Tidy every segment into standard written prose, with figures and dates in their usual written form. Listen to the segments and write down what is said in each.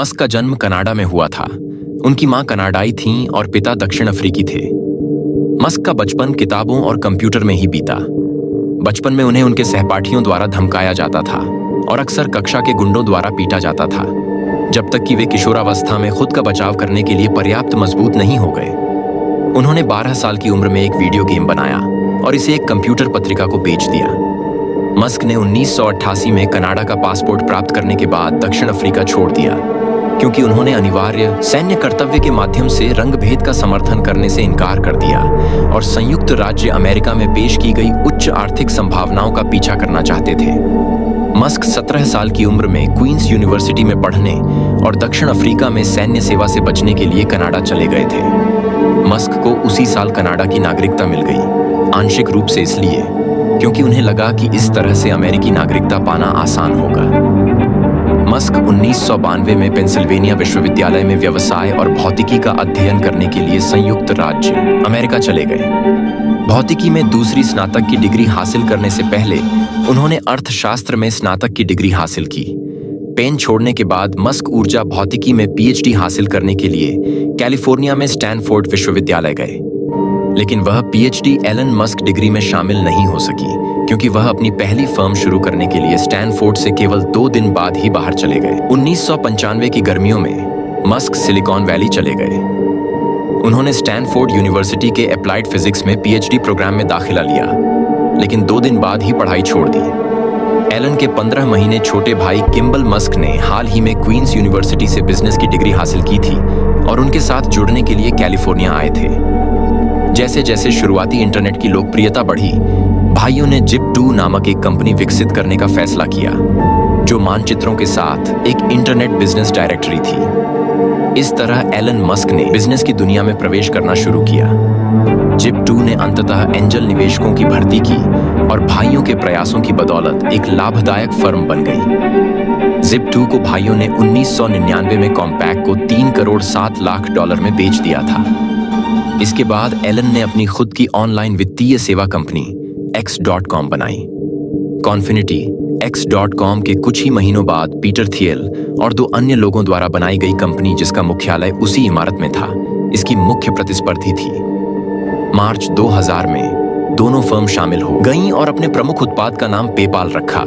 Musk का जन्म Canada में हुआ था। उनकी मां कनाडाई थीं और पिता दक्षिण अफ्रीकी थे। मस्क का बचपन किताबों और कंप्यूटर में ही बीता। बचपन में उन्हें उनके सहपाठियों द्वारा धमकाया जाता था और अक्सर कक्षा के गुंडों द्वारा पीटा जाता था, जब तक कि वे किशोरावस्था में खुद का बचाव करने के लिए पर्याप्त मजबूत नहीं हो गए। उन्होंने 12 साल की उम्र में एक वीडियो गेम बनाया और इसे एक कंप्यूटर पत्रिका को बेच दिया। मस्क ने 1988 में कनाडा का पासपोर्ट प्राप्त करने के बाद दक्षिण अफ्रीका छोड़ दिया, क्योंकि उन्होंने अनिवार्य सैन्य कर्तव्य के माध्यम से रंगभेद का समर्थन करने से इनकार कर दिया और संयुक्त राज्य अमेरिका में पेश की गई उच्च आर्थिक संभावनाओं का पीछा करना चाहते थे। मस्क 17 साल की उम्र में क्वींस यूनिवर्सिटी में पढ़ने और दक्षिण अफ्रीका में सैन्य सेवा से बचने के लिए कनाडा चले गए थे। मस्क को उसी साल कनाडा की नागरिकता मिल गई, आंशिक रूप से इसलिए क्योंकि उन्हें लगा कि इस तरह से अमेरिकी नागरिकता पाना आसान होगा। मस्क 1992 में पेंसिल्वेनिया विश्वविद्यालय में व्यवसाय और भौतिकी का अध्ययन करने के लिए संयुक्त राज्य अमेरिका चले गए। भौतिकी में दूसरी स्नातक की डिग्री हासिल करने से पहले उन्होंने अर्थशास्त्र में स्नातक की डिग्री हासिल की। पेन छोड़ने के बाद मस्क ऊर्जा भौतिकी में पीएचडी हासिल करने के लिए कैलिफोर्निया में स्टैनफोर्ड विश्वविद्यालय गए, लेकिन वह पीएचडी एलन मस्क डिग्री में शामिल नहीं हो सकी, क्योंकि वह अपनी पहली फर्म शुरू करने के लिए स्टैनफोर्ड से केवल 2 दिन बाद ही बाहर चले गए। 1995 की गर्मियों में मस्क सिलिकॉन वैली चले गए। उन्होंने स्टैनफोर्ड यूनिवर्सिटी के अप्लाइड फिजिक्स में पीएचडी प्रोग्राम में दाखिला लिया, लेकिन 2 दिन बाद ही पढ़ाई छोड़ दी। एलन के 15 महीने छोटे भाई किम्बल मस्क ने हाल ही में क्वींस यूनिवर्सिटी से बिजनेस की डिग्री हासिल की थी और उनके साथ जुड़ने के लिए कैलिफोर्निया आए थे। जैसे जैसे शुरुआती इंटरनेट की लोकप्रियता बढ़ी, भाइयों ने जिप2 नामक एक कंपनी विकसित करने का फैसला किया, जो मानचित्रों के साथ एक इंटरनेट बिजनेस डायरेक्टरी थी। इस तरह एलन मस्क ने बिजनेस की दुनिया में प्रवेश करना शुरू किया। जिप2 ने अंततः एंजल निवेशकों की भर्ती की और भाइयों के प्रयासों की बदौलत एक लाभदायक फर्म बन गई। जिप2 को भाइयों ने 1999 में कॉम्पैक को $3 करोड़ 7 लाख में बेच दिया था। इसके बाद एलन ने अपनी खुद की ऑनलाइन वित्तीय सेवा कंपनी X.com बनाई। कॉन्फिनिटी X.com के कुछ ही महीनों बाद पीटर थियल और 2 अन्य लोगों द्वारा बनाई गई कंपनी, जिसका मुख्यालय उसी इमारत में था, इसकी मुख्य प्रतिस्पर्धी थी। मार्च 2000 में दोनों फर्म शामिल हो गईं और अपने प्रमुख उत्पाद का नाम पेपाल रखा,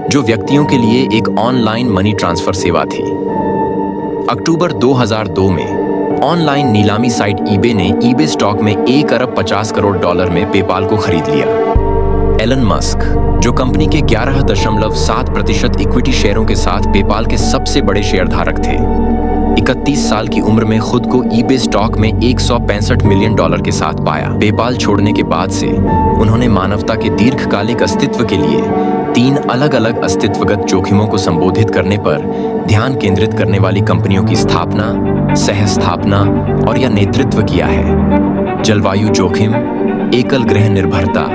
जो व्यक्तियों के लिए एक ऑनलाइन मनी ट्रांसफर सेवा थी। अक्टूबर 2002 में ऑनलाइन नीलामी साइट ईबे ने ईबे स्टॉक में $1 अरब 50 करोड़ में पेपाल को खरीद लिया। एलन मस्क, जो कंपनी के 11.7% इक्विटी शेयरों के साथ पेपाल के सबसे बड़े शेयरधारक थे, 31 साल की उम्र में खुद को ईबे स्टॉक में $165 मिलियन के साथ पाया। पेपाल छोड़ने के बाद से उन्होंने मानवता के दीर्घकालिक अस्तित्व के लिए 3 अलग-अलग अस्तित्वगत जोखिमों को संबोधित करने पर ध्यान केंद्रित करने वाली कंपनियों की स्थापना, सह-स्थापना और या नेतृत्व किया है। जलवायु जोखिम, एकल ग्रह निर्भरता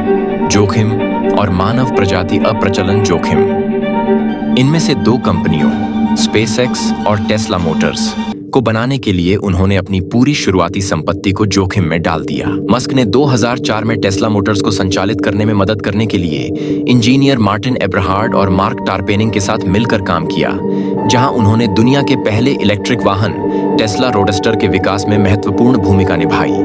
जोखिम और मानव प्रजाति अप्रचलन जोखिम। इनमें से 2 कंपनियों स्पेसएक्स और टेस्ला मोटर्स को बनाने के लिए उन्होंने अपनी पूरी शुरुआती संपत्ति को जोखिम में डाल दिया। मस्क ने 2004 में टेस्ला मोटर्स को संचालित करने में मदद करने के लिए इंजीनियर मार्टिन एब्रहार्ड और मार्क टारपेनिंग के साथ मिलकर काम किया, जहां उन्होंने दुनिया के पहले इलेक्ट्रिक वाहन टेस्ला रोडस्टर के विकास में महत्वपूर्ण भूमिका निभाई।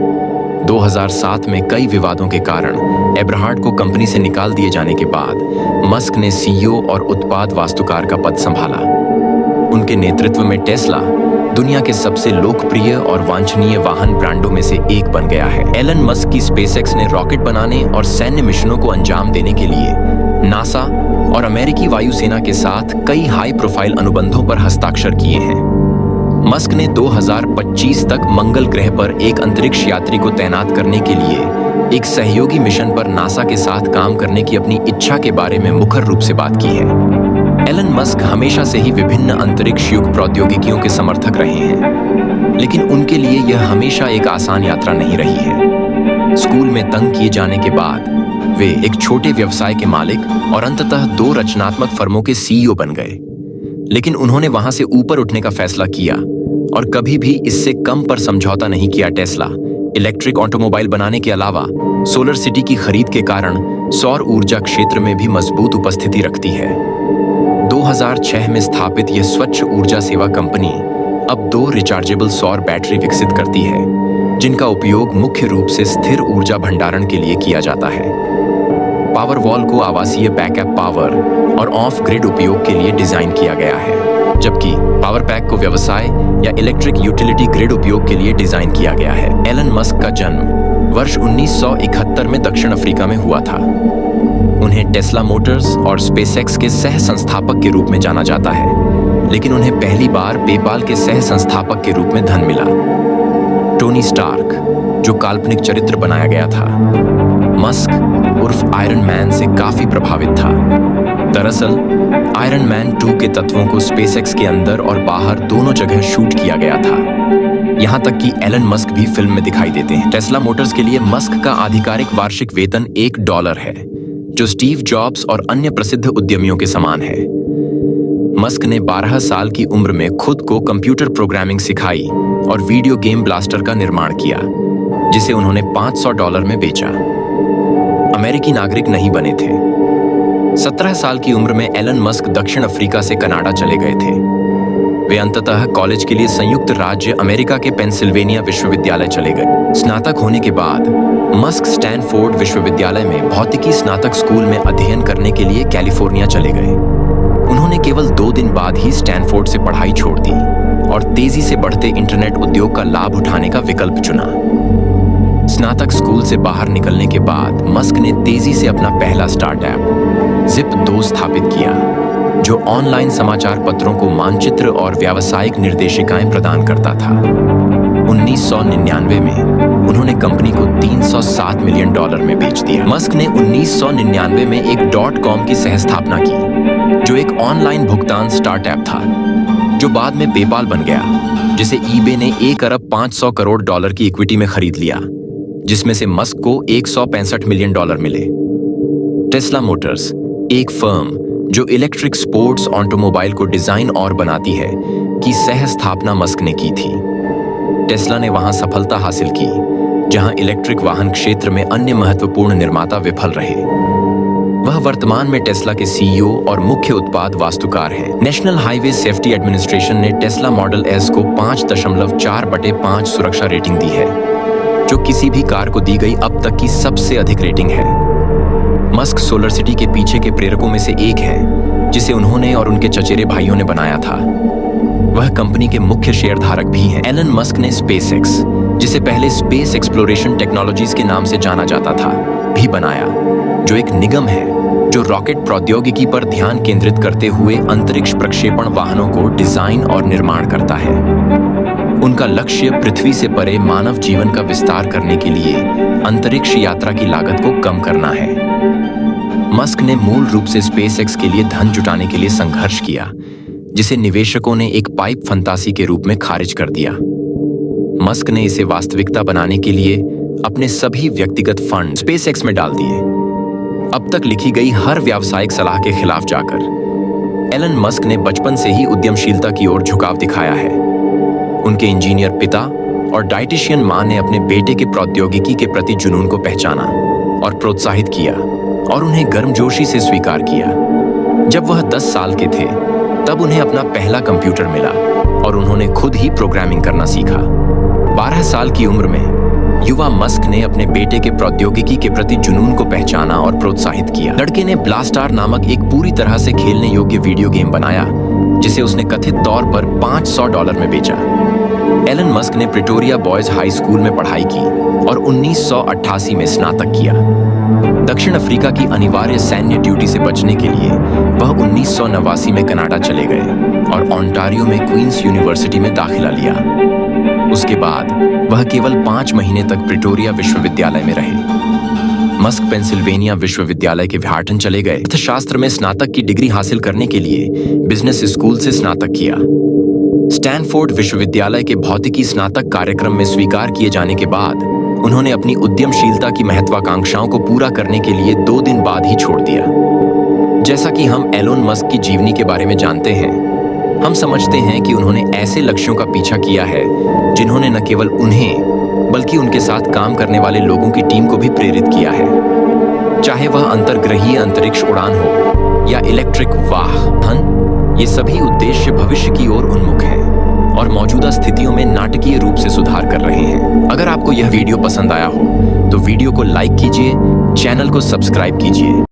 2007 में कई विवादों के कारण एब्रहार्ड को कंपनी से निकाल दिए जाने के बाद मस्क ने सीईओ और उत्पाद वास्तुकार का पद संभाला। उनके नेतृत्व में टेस्ला दुनिया के सबसे लोकप्रिय और वांछनीय वाहन ब्रांडों में से एक बन गया है। एलन मस्क की स्पेसएक्स ने रॉकेट बनाने और सैन्य मिशनों को अंजाम देने के लिए नासा और अमेरिकी वायुसेना के साथ कई हाई प्रोफाइल अनुबंधों पर हस्ताक्षर किए हैं। मस्क ने 2025 तक मंगल ग्रह पर एक अंतरिक्ष यात्री को तैनात करने के लिए एक सहयोगी मिशन पर नासा के साथ काम करने की अपनी इच्छा के बारे में मुखर रूप से बात की है। एलन मस्क हमेशा से ही विभिन्न अंतरिक्ष युग प्रौद्योगिकियों के समर्थक रहे हैं, लेकिन उनके लिए यह हमेशा एक आसान यात्रा नहीं रही है। स्कूल में तंग किए जाने के बाद वे एक छोटे व्यवसाय के मालिक और अंततः 2 रचनात्मक फर्मों के सीईओ बन गए, लेकिन उन्होंने वहां से ऊपर उठने का फैसला किया और कभी भी इससे कम पर समझौता नहीं किया। टेस्ला इलेक्ट्रिक ऑटोमोबाइल बनाने के अलावा सोलर सिटी की खरीद के कारण सौर ऊर्जा क्षेत्र में भी मजबूत उपस्थिति रखती है। 2006 में स्थापित यह स्वच्छ ऊर्जा सेवा कंपनी अब 2 रिचार्जेबल सौर बैटरी विकसित करती है, जिनका उपयोग मुख्य रूप से स्थिर ऊर्जा भंडारण के लिए किया जाता है। पावर वॉल को आवासीय बैकअप पावर और ऑफ ग्रिड उपयोग के लिए डिजाइन किया गया है, जबकि पावर पैक को व्यवसाय या इलेक्ट्रिक यूटिलिटी ग्रिड उपयोग के लिए डिजाइन किया गया है। एलन मस्क का जन्म वर्ष 1971 में दक्षिण अफ्रीका में हुआ था। उन्हें टेस्ला मोटर्स और स्पेसएक्स के सह संस्थापक के रूप में जाना जाता है, लेकिन उन्हें पहली बार पेपाल के सह संस्थापक के रूप में धन मिला। टोनी स्टार्क, जो काल्पनिक चरित्र बनाया गया था, मस्क उर्फ आयरन मैन से काफी प्रभावित था। दरअसल आयरन मैन 2 के तत्वों को स्पेसएक्स के अंदर और बाहर दोनों जगह शूट किया गया था। यहां तक कि एलन मस्क भी फिल्म में दिखाई देते हैं। टेस्ला मोटर्स के लिए मस्क का आधिकारिक वार्षिक वेतन $1 है, जो स्टीव जॉब्स और अन्य प्रसिद्ध उद्यमियों के समान है। मस्क ने 12 साल की उम्र में खुद को कंप्यूटर प्रोग्रामिंग सिखाई और वीडियो गेम ब्लास्टर का निर्माण किया, जिसे उन्होंने $500 में बेचा। अमेरिकी नागरिक नहीं बने थे। 17 साल की उम्र में एलन मस्क दक्षिण अफ्रीका से कनाडा चले गए थे। वे अंततः कॉलेज के लिए संयुक्त राज्य अमेरिका के पेंसिल्वेनिया विश्वविद्यालय चले गए। स्नातक होने के बाद मस्क स्टैनफोर्ड विश्वविद्यालय में भौतिकी स्नातक स्कूल में अध्ययन करने के लिए कैलिफोर्निया चले गए। उन्होंने केवल 2 दिन बाद ही स्टैनफोर्ड से पढ़ाई छोड़ दी और तेजी से बढ़ते इंटरनेट उद्योग का लाभ उठाने का विकल्प चुना। स्नातक स्कूल से बाहर निकलने के बाद मस्क ने तेजी से अपना पहला स्टार्टअप Zip2 स्थापित किया, जो ऑनलाइन समाचार पत्रों को मानचित्र और व्यावसायिक निर्देशिकाएं प्रदान करता था। 1999 में उन्होंने कंपनी को $307 मिलियन में बेच दिया। मस्क ने 1999 में एक .com की सहस्थापना की, जो एक ऑनलाइन भुगतान स्टार्टअप था, जो बाद में पेपाल बन गया, जिसे eBay ने $1 अरब 500 करोड़ की इक्विटी में खरीद लिया, जिसमें से मस्क को $165 मिलियन मिले। टेस्ला मोटर्स, एक फर्म जो इलेक्ट्रिक स्पोर्ट्स ऑटोमोबाइल को डिजाइन और बनाती है, की सह स्थापना मस्क ने की थी। टेस्ला ने वहां सफलता हासिल की, जहां इलेक्ट्रिक वाहन क्षेत्र में अन्य महत्वपूर्ण निर्माता विफल रहे। वह वर्तमान में टेस्ला के CEO और मुख्य उत्पाद वास्तुकार हैं। नेशनल हाईवे सेफ्टी एडमिनिस्ट्रेशन ने टेस्ला मॉडल S को 5.4/5 सुरक्षा रेटिंग दी है, जो किसी भी कार को दी गई अब तक की सबसे अधिक रेटिंग है। मस्क सोलर सिटी के पीछे के प्रेरकों में से एक है, जिसे उन्होंने और उनके चचेरे भाइयों ने बनाया था। वह कंपनी के मुख्य शेयरधारक भी हैं। एलन मस्क ने स्पेसएक्स, जिसे पहले स्पेस एक्सप्लोरेशन टेक्नोलॉजीज के नाम से जाना जाता था, भी बनाया, जो एक निगम है जो रॉकेट प्रौद्योगिकी पर ध्यान केंद्रित करते हुए अंतरिक्ष प्रक्षेपण वाहनों को डिजाइन और निर्माण करता है। उनका लक्ष्य पृथ्वी से परे मानव जीवन का विस्तार करने के लिए अंतरिक्ष यात्रा की लागत को कम करना है। मस्क ने मूल रूप से स्पेसएक्स के लिए धन जुटाने के लिए संघर्ष किया, जिसे निवेशकों ने एक पाइप फंतासी के रूप में खारिज कर दिया। मस्क ने इसे वास्तविकता बनाने के लिए अपने सभी व्यक्तिगत फंड स्पेसएक्स में डाल दिए, अब तक लिखी गई हर व्यावसायिक सलाह के खिलाफ जाकर। एलन मस्क ने बचपन से ही उद्यमशीलता की ओर झुकाव दिखाया है। उनके इंजीनियर पिता और डाइटिशियन मां ने अपने बेटे के प्रौद्योगिकी के प्रति जुनून को पहचाना और प्रोत्साहित किया और उन्हें गर्मजोशी से स्वीकार किया। जब वह 10 साल के थे, तब उन्हें अपना पहला कंप्यूटर मिला और उन्होंने खुद ही प्रोग्रामिंग करना सीखा। 12 साल की उम्र में युवा मस्क ने अपने बेटे के प्रौद्योगिकी के प्रति जुनून को पहचाना और प्रोत्साहित किया। लड़के ने ब्लास्टार नामक एक पूरी तरह से खेलने योग्य वीडियो गेम बनाया, जिसे उसने कथित तौर पर $500 में बेचा। एलन मस्क ने प्रिटोरिया बॉयज हाई स्कूल में पढ़ाई की और 1988 में स्नातक किया। दक्षिण अफ्रीका की अनिवार्य सैन्य ड्यूटी से बचने के लिए वह 1989 में कनाडा चले गए और ओंटारियो में क्वींस यूनिवर्सिटी में दाखिला लिया। उसके बाद वह केवल 5 महीने तक प्रिटोरिया विश्वविद्यालय में रहे। मस्क पेंसिल्वेनिया विश्वविद्यालय के व्हार्टन चले गए। अर्थशास्त्र में स्नातक की डिग्री हासिल करने के लिए बिजनेस स्कूल से स्नातक किया। स्टैनफोर्ड विश्वविद्यालय के भौतिकी स्नातक कार्यक्रम में स्वीकार किए जाने के बाद उन्होंने अपनी उद्यमशीलता की महत्वाकांक्षाओं को पूरा करने के लिए 2 दिन बाद ही छोड़ दिया। जैसा कि हम एलोन मस्क की जीवनी के बारे में जानते हैं, हम समझते हैं कि उन्होंने ऐसे लक्ष्यों का पीछा किया है जिन्होंने न केवल उन्हें बल्कि उनके साथ काम करने वाले लोगों की टीम को भी प्रेरित किया है। चाहे वह अंतर्ग्रहीय अंतरिक्ष उड़ान हो या इलेक्ट्रिक वाहन, ये सभी उद्देश्य भविष्य की ओर उन्मुख हैं। और मौजूदा स्थितियों में नाटकीय रूप से सुधार कर रहे हैं। अगर आपको यह वीडियो पसंद आया हो तो वीडियो को लाइक कीजिए, चैनल को सब्सक्राइब कीजिए।